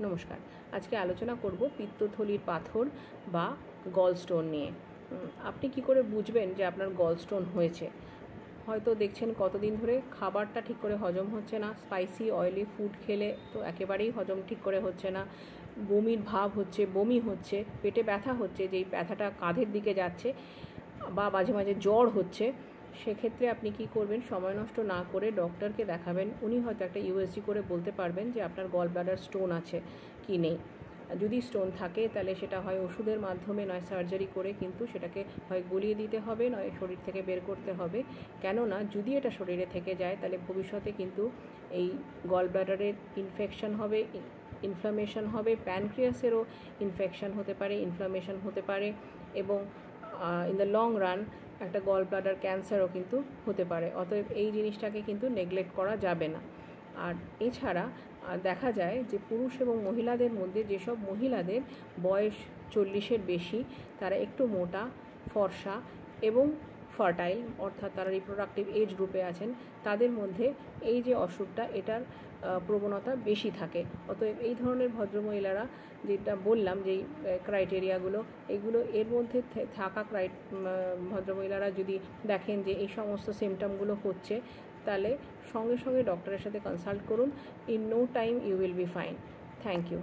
নমস্কার। আজকে আলোচনা করব পিত্তথলির পাথর বা গলস্টোন নিয়ে। আপনি কি করে বুঝবেন যে আপনার গলস্টোন হয়েছে? হয়তো দেখছেন কতদিন ধরে খাবারটা ঠিক করে হজম হচ্ছে না, স্পাইসি অয়েলি ফুড খেলে তো একেবারেই হজম ঠিক করে হচ্ছে না, বমির ভাব হচ্ছে, বমি হচ্ছে, পেটে ব্যথা হচ্ছে, যেই ব্যথাটা কাঁধের দিকে যাচ্ছে, বা মাঝে মাঝে জ্বর হচ্ছে। সেক্ষেত্রে আপনি কি করবেন? সময় নষ্ট না করে ডক্টরকে দেখাবেন। উনি হয়তো একটা ইউএসজি করে বলতে পারবেন যে আপনার গল ব্লাডার স্টোন আছে কি নেই। যদি স্টোন থাকে তাহলে সেটা হয় ওষুধের মাধ্যমে, নয় সার্জারি করে কিন্তু সেটাকে হয় গলিয়ে দিতে হবে, নয় শরীর থেকে বের করতে হবে। কেননা যদি এটা শরীরে থেকে যায় তাহলে ভবিষ্যতে কিন্তু এই গল ব্লাডারের ইনফেকশন হবে, ইনফ্লামেশন হবে, প্যানক্রিয়াসেরও ইনফেকশন হতে পারে, ইনফ্লামেশন হতে পারে, এবং ইন দ্য লং রান একটা গল ব্লাডার ক্যান্সারও কিন্তু হতে পারে। অতএব এই জিনিসটাকে কিন্তু নেগলেক্ট করা যাবে না। আর এছাড়া দেখা যায় যে পুরুষ এবং মহিলাদের মধ্যে যেসব মহিলাদের বয়স 40-এর বেশি, তারা একটু মোটা, ফর্সা এবং ফার্টাইল, অর্থাৎ তারা রিপ্রোডাক্টিভ এজ গ্রুপে আছেন, তাদের মধ্যে এই যে অসুখটা, এটার প্রবণতা বেশি থাকে। অতএব এই ধরনের ভদ্রমহিলারা, যেটা বললাম যেই ক্রাইটেরিয়াগুলো, এগুলো এর মধ্যে থাকা ভদ্রমহিলারা যদি দেখেন যে এই সমস্ত সিমটমগুলো হচ্ছে, তাহলে সঙ্গে সঙ্গে ডক্টরের সাথে কনসাল্ট করুন। In no time you will be fine. Thank you.